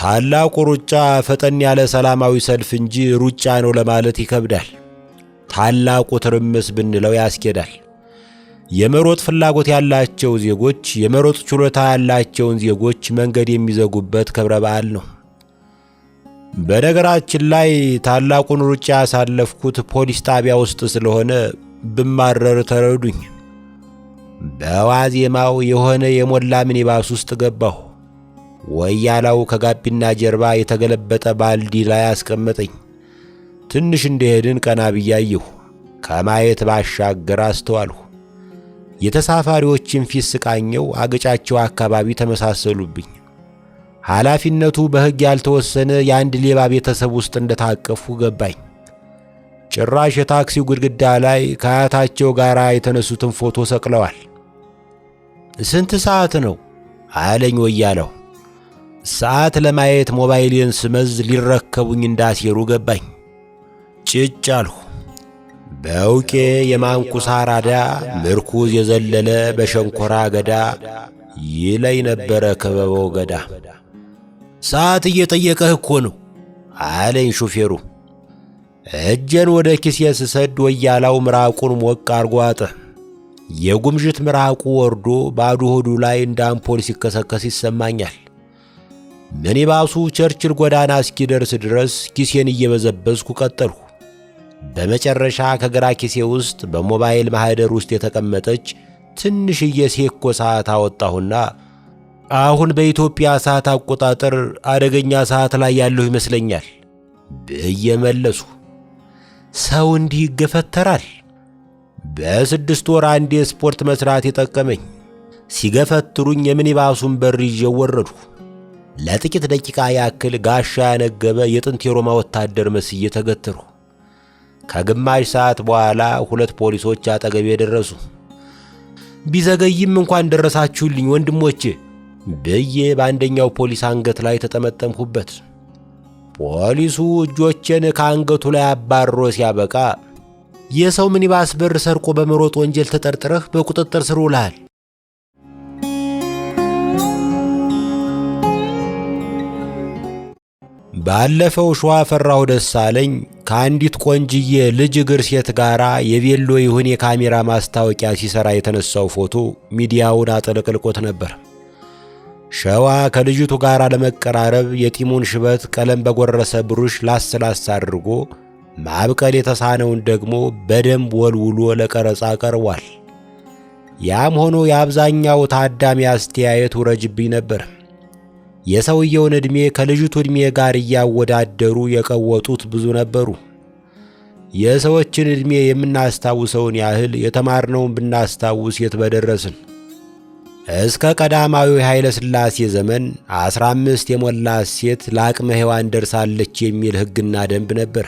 ታላቁ ሩጫ ፈጠን ያለ ሰላማዊ ሰልፍ እንጂ ሩጫ ነው ለማለት ይከብዳል። ታላቁ ትርምስ ብንለው ያስኬዳል። የመሮጥ ፍላጎት ያላቸው ዜጎች፣ የመሮጥ ችሎታ ያላቸውን ዜጎች መንገድ የሚዘጉበት ክብረ በዓል ነው። በነገራችን ላይ ታላቁን ሩጫ ያሳለፍኩት ፖሊስ ጣቢያ ውስጥ ስለሆነ ብማረር ተረዱኝ። በዋዜማው የሆነ የሞላ ሚኒባስ ውስጥ ገባሁ። ወያላው ከጋቢና ጀርባ የተገለበጠ ባልዲ ላይ አስቀመጠኝ። ትንሽ እንደሄድን ቀና ብዬ አየሁ። ከማየት ባሻገር አስተዋልሁ። የተሳፋሪዎችን ፊት ስቃኘው አገጫቸው አካባቢ ተመሳሰሉብኝ። ኃላፊነቱ በሕግ ያልተወሰነ የአንድ ሌባ ቤተሰብ ውስጥ እንደታቀፉ ገባኝ። ጭራሽ የታክሲው ግድግዳ ላይ ከአያታቸው ጋር የተነሱትን ፎቶ ሰቅለዋል። ስንት ሰዓት ነው አለኝ ወያላው። ሰዓት ለማየት ሞባይሌን ስመዝ ሊረከቡኝ እንዳሴሩ ገባኝ። ጭጭ አልሁ። በውቄ የማንኩስ አራዳ ምርኩዝ የዘለለ በሸንኮራ አገዳ ይለኝ ነበረ ክበበው ገዳ። ሰዓት እየጠየቀህ እኮ ነው አለኝ ሹፌሩ። እጄን ወደ ኪሴ ስሰድ ወያላው ምራቁን ሞቅ አርጎ አጠ። የጉምዥት ምራቁ ወርዶ ባዶ ሆዱ ላይ እንደ አምፖል ሲከሰከስ ይሰማኛል። ሚኒባሱ ቸርችል ጎዳና እስኪደርስ ድረስ ኪሴን እየበዘበዝኩ ቀጠልሁ። በመጨረሻ ከግራ ኪሴ ውስጥ በሞባይል ማህደር ውስጥ የተቀመጠች ትንሽዬ ሴኮ ሰዓት አወጣሁና አሁን በኢትዮጵያ ሰዓት አቆጣጠር አደገኛ ሰዓት ላይ ያለሁ ይመስለኛል ብዬ መለስሁ። ሰው እንዲህ ይገፈተራል? በ6 ወር አንዴ ስፖርት መስራት የጠቀመኝ። ሲገፈትሩኝ የሚኒባሱን በር ይዤው ወረድሁ። ለጥቂት ደቂቃ ያክል ጋሻ ያነገበ የጥንት የሮማ ወታደር መስዬ ተገተርሁ። ከግማሽ ሰዓት በኋላ 2 ፖሊሶች አጠገቤ ደረሱ። ቢዘገይም እንኳን ደረሳችሁልኝ ወንድሞቼ ብዬ በአንደኛው ፖሊስ አንገት ላይ ተጠመጠምሁበት። ፖሊሱ እጆቼን ከአንገቱ ላይ አባሮ ሲያበቃ የሰው ሚኒባስ በር ሰርቆ በመሮጥ ወንጀል ተጠርጥረህ በቁጥጥር ስር ውለሃል። ባለፈው ሸዋፈራው ደሳለኝ ከአንዲት ቆንጅዬ ልጅ እግር ሴት ጋራ የቬሎ ይሁን የካሜራ ማስታወቂያ ሲሰራ የተነሳው ፎቶ ሚዲያውን አጥለቅልቆት ነበር። ሸዋ ከልጅቱ ጋር ለመቀራረብ የጢሙን ሽበት ቀለም በጎረሰ ብሩሽ ላስላስ አድርጎ ማብቀል የተሳነውን ደግሞ በደንብ ወልውሎ ለቀረጻ ቀርቧል። ያም ሆኖ የአብዛኛው ታዳሚ አስተያየት ውረጅብኝ ነበር። የሰውየውን ዕድሜ ከልጅቱ ዕድሜ ጋር እያወዳደሩ የቀወጡት ብዙ ነበሩ። የሰዎችን ዕድሜ የምናስታውሰውን ያህል የተማርነውን ብናስታውስ የት በደረስን። እስከ ቀዳማዊ ኃይለ ሥላሴ ዘመን 15 የሞላት ሴት ለአቅመ ሔዋን ደርሳለች የሚል ሕግና ደንብ ነበር።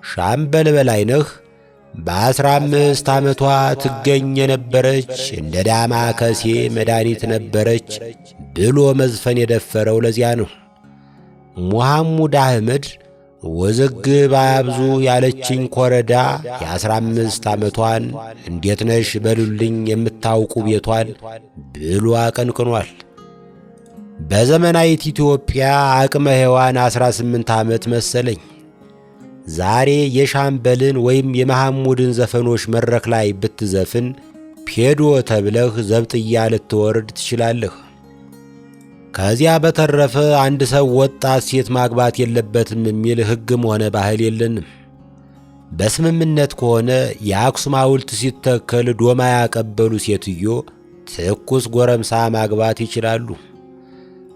ሻምበል በላይነህ በ15 ዓመቷ ትገኝ የነበረች እንደ ዳማ ከሴ መድኃኒት ነበረች ብሎ መዝፈን የደፈረው ለዚያ ነው። ሙሐሙድ አህመድ ውዝግብ አያብዙ ያለችኝ ኮረዳ የ15 ዓመቷን እንዴት ነሽ በሉልኝ የምታውቁ ቤቷን ብሎ አቀንቅኗል። በዘመናዊት ኢትዮጵያ አቅመ ሔዋን 18 ዓመት መሰለኝ። ዛሬ የሻምበልን ወይም የመሐሙድን ዘፈኖች መድረክ ላይ ብትዘፍን ፔዶ ተብለህ ዘብጥያ ልትወርድ ትችላለህ። ከዚያ በተረፈ አንድ ሰው ወጣት ሴት ማግባት የለበትም የሚል ሕግም ሆነ ባህል የለንም። በስምምነት ከሆነ የአክሱም ሐውልት ሲተከል ዶማ ያቀበሉ ሴትዮ ትኩስ ጎረምሳ ማግባት ይችላሉ።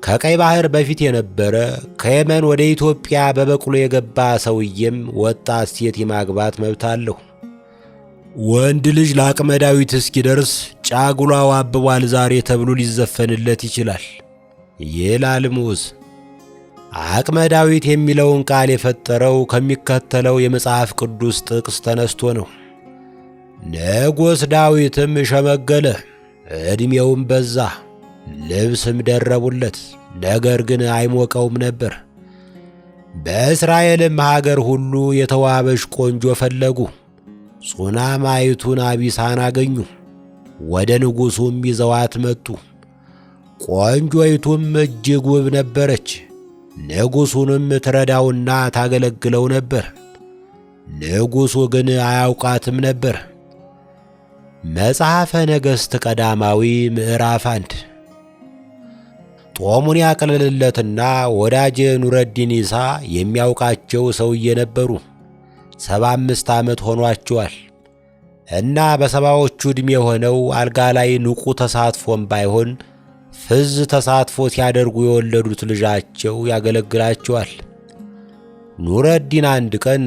ከቀይ ባህር በፊት የነበረ ከየመን ወደ ኢትዮጵያ በበቅሎ የገባ ሰውዬም ወጣት ሴት የማግባት መብት አለው። ወንድ ልጅ ለአቅመ ዳዊት እስኪደርስ ጫጉላው አብቧል ዛሬ ተብሎ ሊዘፈንለት ይችላል ይላል ሙዝ። አቅመ ዳዊት የሚለውን ቃል የፈጠረው ከሚከተለው የመጽሐፍ ቅዱስ ጥቅስ ተነስቶ ነው። ንጉሥ ዳዊትም ሸመገለ፣ ዕድሜውም በዛ፣ ልብስም ደረቡለት፣ ነገር ግን አይሞቀውም ነበር። በእስራኤልም ሀገር ሁሉ የተዋበሽ ቆንጆ ፈለጉ፣ ሱናማይቱን አቢሳን አገኙ፣ ወደ ንጉሡም ይዘዋት መጡ። ቆንጆይቱም እጅግ ውብ ነበረች፣ ንጉሡንም ትረዳውና ታገለግለው ነበር። ንጉሡ ግን አያውቃትም ነበር። መጽሐፈ ነገሥት ቀዳማዊ ምዕራፍ 1 ጦሙን ያቀለለለትና ወዳጄ ኑረዲን ኢሳ የሚያውቃቸው ሰውዬ ነበሩ። 75 ዓመት ሆኗቸዋል እና በሰባዎቹ ዕድሜ ሆነው አልጋ ላይ ንቁ ተሳትፎም ባይሆን ፍዝ ተሳትፎ ሲያደርጉ የወለዱት ልጃቸው ያገለግላቸዋል። ኑረዲን አንድ ቀን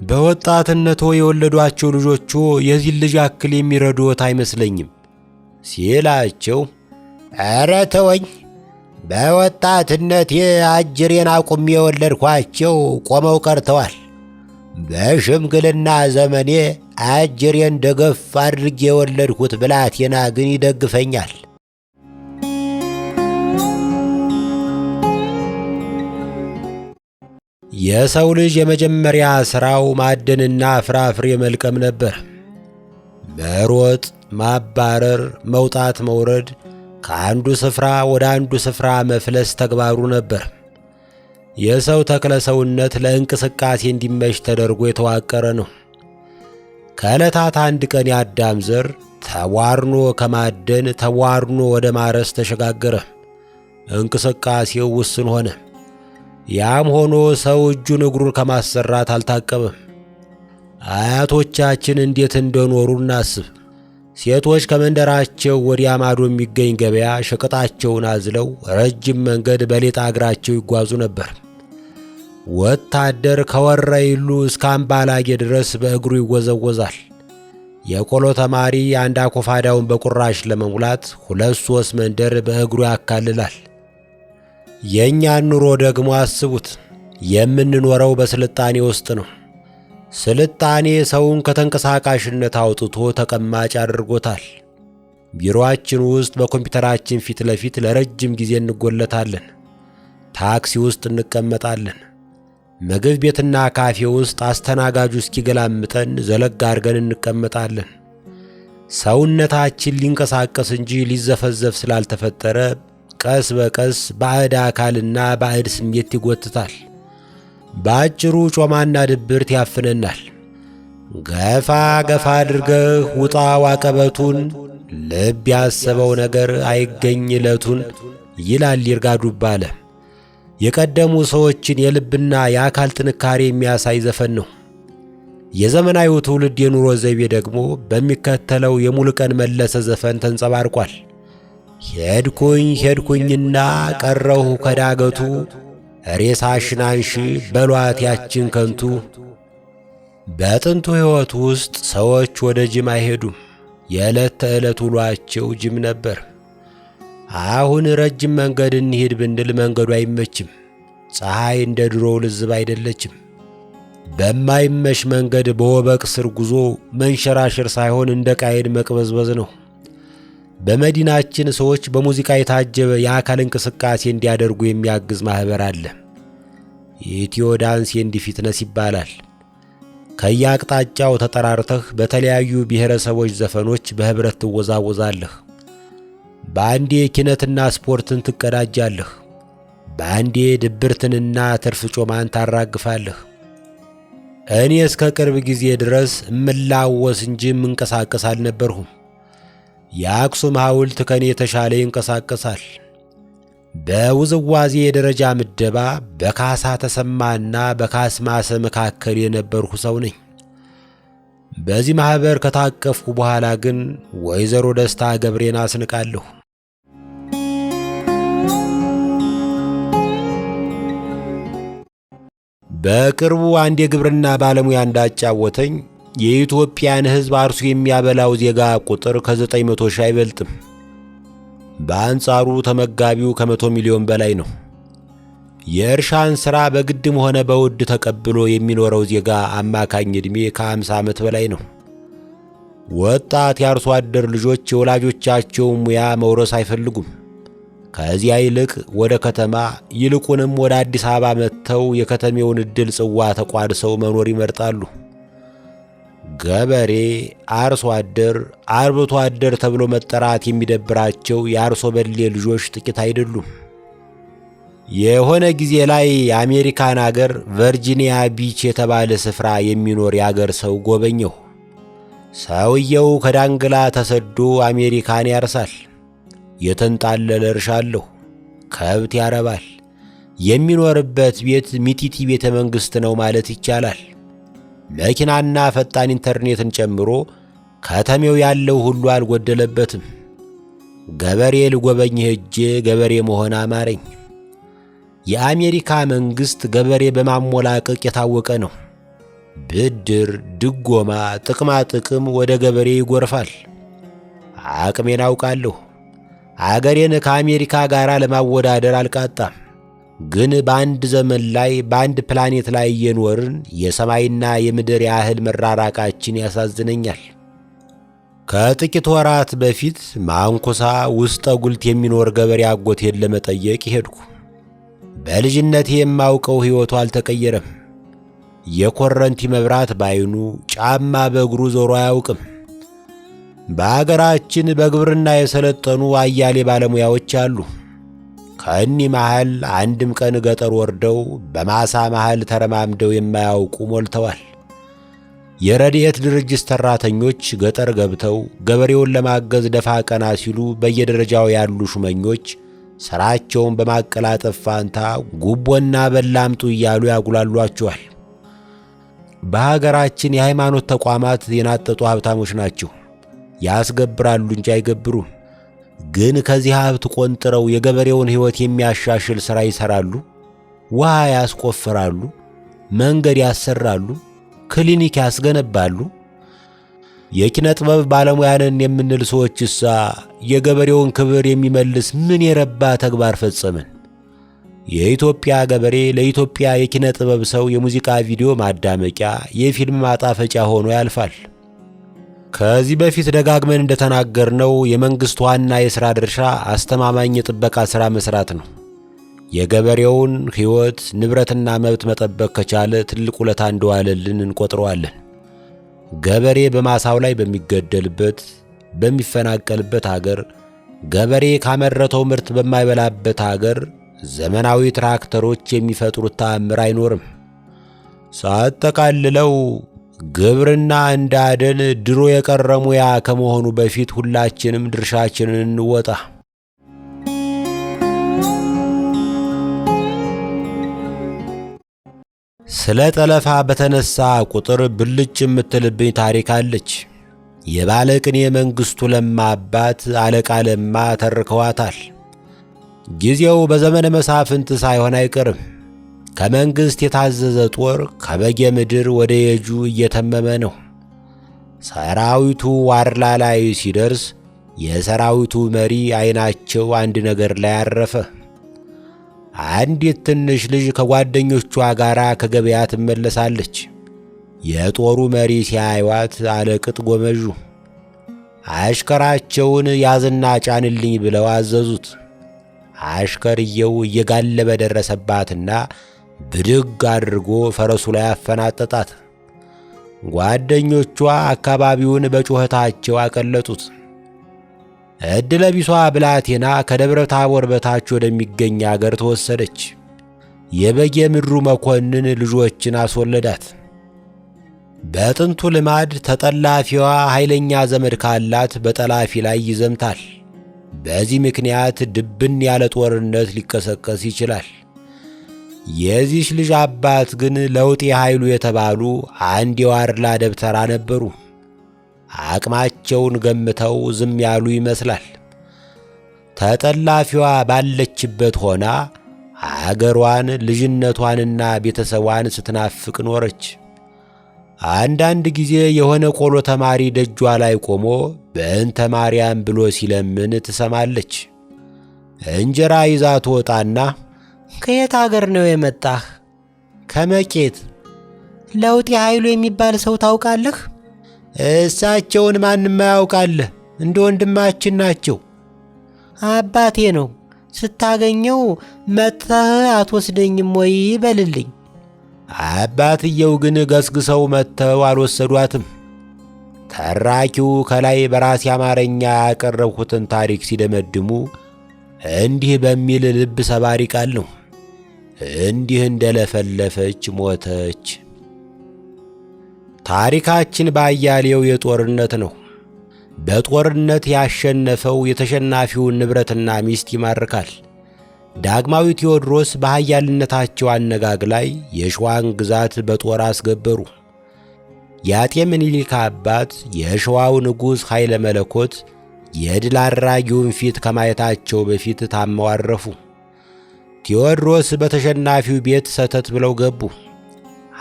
በወጣትነቶ የወለዷቸው ልጆቹ የዚህ ልጅ ያክል የሚረዱት አይመስለኝም ሲላቸው፣ ኧረ ተወኝ፣ በወጣትነቴ አጅሬን አቁሜ የወለድኳቸው ቆመው ቀርተዋል። በሽምግልና ዘመኔ አጅሬን ደገፍ አድርጌ የወለድኩት ብላቴና ግን ይደግፈኛል። የሰው ልጅ የመጀመሪያ ሥራው ማዕድንና ፍራፍሬ መልቀም ነበር። መሮጥ፣ ማባረር፣ መውጣት መውረድ፣ ከአንዱ ስፍራ ወደ አንዱ ስፍራ መፍለስ ተግባሩ ነበር። የሰው ተክለ ሰውነት ለእንቅስቃሴ እንዲመች ተደርጎ የተዋቀረ ነው። ከዕለታት አንድ ቀን የአዳም ዘር ተቧርኖ ከማደን ተቧርኖ ወደ ማረስ ተሸጋገረ። እንቅስቃሴው ውስን ሆነ። ያም ሆኖ ሰው እጁን እግሩን ከማሰራት አልታቀበም። አያቶቻችን እንዴት እንደኖሩ እናስብ። ሴቶች ከመንደራቸው ወዲያ ማዶ የሚገኝ ገበያ ሸቀጣቸውን አዝለው ረጅም መንገድ በሌጣ እግራቸው ይጓዙ ነበር። ወታደር ከወረኢሉ እስከ አምባላጌ ድረስ በእግሩ ይወዘወዛል። የቆሎ ተማሪ አንድ አኮፋዳውን በቁራሽ ለመሙላት 2-3 መንደር በእግሩ ያካልላል። የእኛን ኑሮ ደግሞ አስቡት። የምንኖረው በስልጣኔ ውስጥ ነው። ስልጣኔ ሰውን ከተንቀሳቃሽነት አውጥቶ ተቀማጭ አድርጎታል። ቢሮአችን ውስጥ በኮምፒውተራችን ፊት ለፊት ለረጅም ጊዜ እንጎለታለን። ታክሲ ውስጥ እንቀመጣለን። ምግብ ቤትና ካፌ ውስጥ አስተናጋጁ እስኪገላምጠን ዘለግ አድርገን እንቀመጣለን። ሰውነታችን ሊንቀሳቀስ እንጂ ሊዘፈዘፍ ስላልተፈጠረ ቀስ በቀስ ባዕድ አካልና ባዕድ ስሜት ይጎትታል። በአጭሩ ጮማና ድብርት ያፍነናል። ገፋ ገፋ አድርገህ ውጣ ዋቀበቱን፣ ልብ ያሰበው ነገር አይገኝ ዕለቱን ይላል ይርጋ ዱባለ። የቀደሙ ሰዎችን የልብና የአካል ጥንካሬ የሚያሳይ ዘፈን ነው። የዘመናዊው ትውልድ የኑሮ ዘይቤ ደግሞ በሚከተለው የሙሉቀን መለሰ ዘፈን ተንጸባርቋል። ሄድኩኝ ሄድኩኝና ቀረሁ ከዳገቱ፣ ሬሳሽን አንሺ በሏት ያችን ከንቱ። በጥንቱ ሕይወት ውስጥ ሰዎች ወደ ጅም አይሄዱም። የዕለት ተዕለት ውሏቸው ጅም ነበር። አሁን ረጅም መንገድ እንሂድ ብንል መንገዱ አይመችም። ፀሐይ እንደ ድሮው ልዝብ አይደለችም። በማይመሽ መንገድ በወበቅ ስር ጉዞ መንሸራሸር ሳይሆን እንደ ቃየል መቅበዝበዝ ነው። በመዲናችን ሰዎች በሙዚቃ የታጀበ የአካል እንቅስቃሴ እንዲያደርጉ የሚያግዝ ማህበር አለ። ኢትዮ ዳንስ ኤንድ ፊትነስ ይባላል። ከየአቅጣጫው ተጠራርተህ በተለያዩ ብሔረሰቦች ዘፈኖች በህብረት ትወዛወዛለህ። በአንዴ ኪነትና ስፖርትን ትቀዳጃለህ፣ በአንዴ ድብርትንና ትርፍ ጮማን ታራግፋለህ። እኔ እስከ ቅርብ ጊዜ ድረስ እምላወስ እንጂ ምንቀሳቀስ አልነበርሁም። የአክሱም ሐውልት ከኔ የተሻለ ይንቀሳቀሳል። በውዝዋዜ የደረጃ ምደባ በካሳ ተሰማና በካስማሰ መካከል የነበርሁ ሰው ነኝ። በዚህ ማህበር ከታቀፍኩ በኋላ ግን ወይዘሮ ደስታ ገብሬን አስንቃለሁ። በቅርቡ አንድ የግብርና ባለሙያ እንዳጫወተኝ የኢትዮጵያን ሕዝብ አርሶ የሚያበላው ዜጋ ቁጥር ከ900 ሺህ አይበልጥም። በአንጻሩ ተመጋቢው ከ100 ሚሊዮን በላይ ነው። የእርሻን ሥራ በግድም ሆነ በውድ ተቀብሎ የሚኖረው ዜጋ አማካኝ ዕድሜ ከ50 ዓመት በላይ ነው። ወጣት የአርሶ አደር ልጆች የወላጆቻቸውን ሙያ መውረስ አይፈልጉም። ከዚያ ይልቅ ወደ ከተማ ይልቁንም ወደ አዲስ አበባ መጥተው የከተሜውን ዕድል ጽዋ ተቋድሰው መኖር ይመርጣሉ። ገበሬ፣ አርሶ አደር፣ አርብቶ አደር ተብሎ መጠራት የሚደብራቸው የአርሶ በሌ ልጆች ጥቂት አይደሉም። የሆነ ጊዜ ላይ አሜሪካን አገር ቨርጂኒያ ቢች የተባለ ስፍራ የሚኖር ያገር ሰው ጎበኘሁ። ሰውየው ከዳንግላ ተሰዶ አሜሪካን ያርሳል። የተንጣለለ እርሻ አለው። ከብት ያረባል። የሚኖርበት ቤት ሚጢጢ ቤተ መንግሥት ነው ማለት ይቻላል። መኪናና ፈጣን ኢንተርኔትን ጨምሮ ከተሜው ያለው ሁሉ አልጎደለበትም። ገበሬ ልጎበኝ ሄጄ ገበሬ መሆን አማረኝ። የአሜሪካ መንግሥት ገበሬ በማሞላቀቅ የታወቀ ነው። ብድር፣ ድጎማ፣ ጥቅማ ጥቅም ወደ ገበሬ ይጎርፋል። አቅሜን አውቃለሁ። አገሬን ከአሜሪካ ጋር ለማወዳደር አልቃጣም። ግን በአንድ ዘመን ላይ በአንድ ፕላኔት ላይ እየኖርን የሰማይና የምድር ያህል መራራቃችን ያሳዝነኛል። ከጥቂት ወራት በፊት ማንኩሳ ውስጠ ጉልት የሚኖር ገበሬ አጎቴን ለመጠየቅ ሄድኩ። በልጅነቴ የማውቀው ሕይወቱ አልተቀየረም። የኮረንቲ መብራት ባይኑ፣ ጫማ በእግሩ ዞሮ አያውቅም። በአገራችን በግብርና የሰለጠኑ አያሌ ባለሙያዎች አሉ። ከእኒህ መሃል አንድም ቀን ገጠር ወርደው በማሳ መሃል ተረማምደው የማያውቁ ሞልተዋል። የረድኤት ድርጅት ሠራተኞች ገጠር ገብተው ገበሬውን ለማገዝ ደፋ ቀና ሲሉ በየደረጃው ያሉ ሹመኞች ሥራቸውን በማቀላጠፍ ፋንታ ጉቦና በላምጡ እያሉ ያጉላሏቸዋል። በሀገራችን የሃይማኖት ተቋማት የናጠጡ ሀብታሞች ናቸው። ያስገብራሉ እንጂ አይገብሩም። ግን ከዚህ ሀብት ቆንጥረው የገበሬውን ሕይወት የሚያሻሽል ሥራ ይሠራሉ። ውሃ ያስቆፍራሉ፣ መንገድ ያሰራሉ፣ ክሊኒክ ያስገነባሉ። የኪነ ጥበብ ባለሙያንን የምንል ሰዎችሳ የገበሬውን ክብር የሚመልስ ምን የረባ ተግባር ፈጸምን? የኢትዮጵያ ገበሬ ለኢትዮጵያ የኪነ ጥበብ ሰው የሙዚቃ ቪዲዮ ማዳመቂያ፣ የፊልም ማጣፈጫ ሆኖ ያልፋል። ከዚህ በፊት ደጋግመን እንደተናገርነው የመንግሥት ዋና የሥራ ድርሻ አስተማማኝ የጥበቃ ሥራ መሥራት ነው። የገበሬውን ሕይወት ንብረትና መብት መጠበቅ ከቻለ ትልቅ ውለታ እንደዋለልን እንቆጥረዋለን። ገበሬ በማሳው ላይ በሚገደልበት በሚፈናቀልበት አገር፣ ገበሬ ካመረተው ምርት በማይበላበት አገር ዘመናዊ ትራክተሮች የሚፈጥሩት ተአምር አይኖርም። ሳጠቃልለው ግብርና እንደ አደን ድሮ የቀረ ሙያ ከመሆኑ በፊት ሁላችንም ድርሻችንን እንወጣ። ስለ ጠለፋ በተነሳ ቁጥር ብልጭ የምትልብኝ ታሪክ አለች። የባለቅኔ መንግሥቱ ለማ አባት አለቃ ለማ ተርከዋታል። ጊዜው በዘመነ መሳፍንት ሳይሆን አይቀርም። ከመንግሥት የታዘዘ ጦር ከበጌ ምድር ወደ የጁ እየተመመ ነው። ሰራዊቱ ዋርላ ላይ ሲደርስ የሰራዊቱ መሪ ዐይናቸው አንድ ነገር ላይ አረፈ። አንዲት ትንሽ ልጅ ከጓደኞቿ ጋር ከገበያ ትመለሳለች። የጦሩ መሪ ሲያዩዋት አለቅጥ ጎመዡ። አሽከራቸውን ያዝና ጫንልኝ ብለው አዘዙት። አሽከርየው እየጋለበ ደረሰባትና ብድግ አድርጎ ፈረሱ ላይ አፈናጠጣት። ጓደኞቿ አካባቢውን በጩኸታቸው አቀለጡት። ዕድለ ቢሷ ብላቴና ከደብረ ታቦር በታች ወደሚገኝ አገር ተወሰደች። የበጌ ምድሩ መኮንን ልጆችን አስወለዳት። በጥንቱ ልማድ ተጠላፊዋ ኃይለኛ ዘመድ ካላት በጠላፊ ላይ ይዘምታል። በዚህ ምክንያት ድብን ያለ ጦርነት ሊቀሰቀስ ይችላል። የዚህች ልጅ አባት ግን ለውጤ ኃይሉ የተባሉ አንድ የዋርላ ደብተራ ነበሩ። አቅማቸውን ገምተው ዝም ያሉ ይመስላል። ተጠላፊዋ ባለችበት ሆና አገሯን ልጅነቷንና ቤተሰቧን ስትናፍቅ ኖረች። አንዳንድ ጊዜ የሆነ ቆሎ ተማሪ ደጇ ላይ ቆሞ በእንተ ማርያም ብሎ ሲለምን ትሰማለች። እንጀራ ይዛ ትወጣና ከየት አገር ነው የመጣህ? ከመቄት። ለውጤ ኃይሉ የሚባል ሰው ታውቃለህ? እሳቸውን ማንም ያውቃል፣ እንደ ወንድማችን ናቸው። አባቴ ነው። ስታገኘው መጥተህ አትወስደኝም ወይ በልልኝ። አባትየው ግን ገስግሰው መጥተው አልወሰዷትም። ተራኪው ከላይ በራሴ አማርኛ ያቀረብኩትን ታሪክ ሲደመድሙ እንዲህ በሚል ልብ ሰባሪ ቃል ነው። እንዲህ እንደለፈለፈች ሞተች። ታሪካችን ባያሌው የጦርነት ነው። በጦርነት ያሸነፈው የተሸናፊውን ንብረትና ሚስት ይማርካል። ዳግማዊ ቴዎድሮስ በኃያልነታቸው አነጋግ ላይ የሸዋን ግዛት በጦር አስገበሩ። የአጤ ምኒልክ አባት የሸዋው ንጉሥ ኃይለ መለኮት የድል አድራጊውን ፊት ከማየታቸው በፊት ታመው አረፉ። ቴዎድሮስ በተሸናፊው ቤት ሰተት ብለው ገቡ።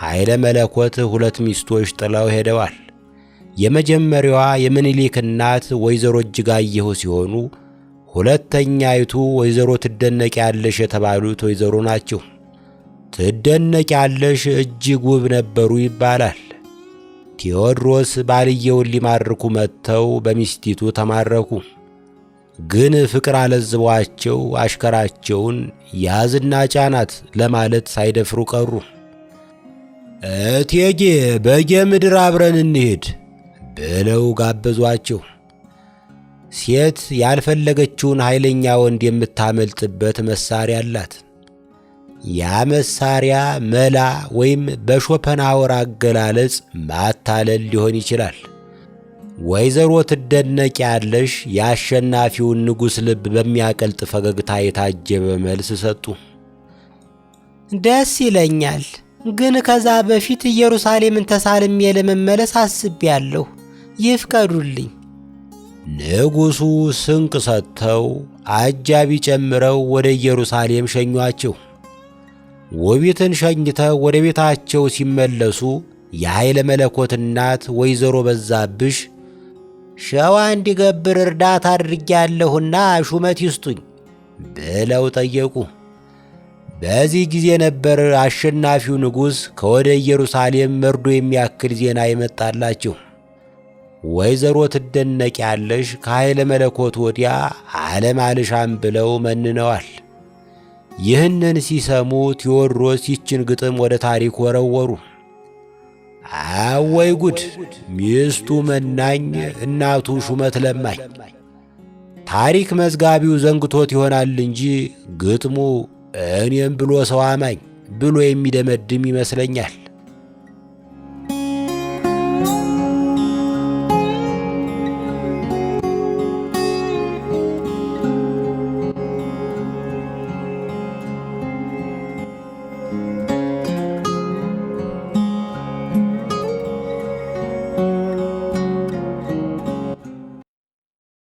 ኃይለ መለኮት 2 ሚስቶች ጥለው ሄደዋል። የመጀመሪያዋ የምኒልክ እናት ወይዘሮ እጅጋየሁ ሲሆኑ ሁለተኛይቱ ወይዘሮ ትደነቂያለሽ የተባሉት ወይዘሮ ናቸው። ትደነቂያለሽ እጅግ ውብ ነበሩ ይባላል። ቴዎድሮስ ባልየውን ሊማርኩ መጥተው በሚስቲቱ ተማረኩ። ግን ፍቅር አለዝቧቸው አሽከራቸውን ያዝና ጫናት ለማለት ሳይደፍሩ ቀሩ። እቴጌ በጌ ምድር አብረን እንሄድ ብለው ጋበዟቸው። ሴት ያልፈለገችውን ኃይለኛ ወንድ የምታመልጥበት መሳሪያ አላት። ያ መሳሪያ መላ ወይም በሾፐንሃወር አገላለጽ ማታለል ሊሆን ይችላል። ወይዘሮ ትደነቂያለሽ የአሸናፊውን ንጉሥ ልብ በሚያቀልጥ ፈገግታ የታጀበ መልስ ሰጡ። ደስ ይለኛል፣ ግን ከዛ በፊት ኢየሩሳሌምን ተሳልሜ ለመመለስ አስቤያለሁ። ይፍቀዱልኝ። ንጉሡ ስንቅ ሰጥተው አጃቢ ጨምረው ወደ ኢየሩሳሌም ሸኟቸው። ውቢትን ሸኝተው ወደ ቤታቸው ሲመለሱ የኃይለ መለኮት እናት ወይዘሮ በዛብሽ ሸዋ እንዲገብር እርዳታ አድርጌያለሁና ሹመት ይስጡኝ ብለው ጠየቁ። በዚህ ጊዜ ነበር አሸናፊው ንጉሥ ከወደ ኢየሩሳሌም መርዶ የሚያክል ዜና ይመጣላቸው። ወይዘሮ ትደነቂያለሽ ከኃይለ መለኮት ወዲያ ዓለም አልሻም ብለው መንነዋል። ይህንን ሲሰሙ ቴዎድሮስ ይችን ግጥም ወደ ታሪክ ወረወሩ። አወይ ጉድ! ሚስቱ መናኝ፣ እናቱ ሹመት ለማኝ። ታሪክ መዝጋቢው ዘንግቶት ይሆናል እንጂ ግጥሙ እኔም ብሎ ሰው አማኝ ብሎ የሚደመድም ይመስለኛል።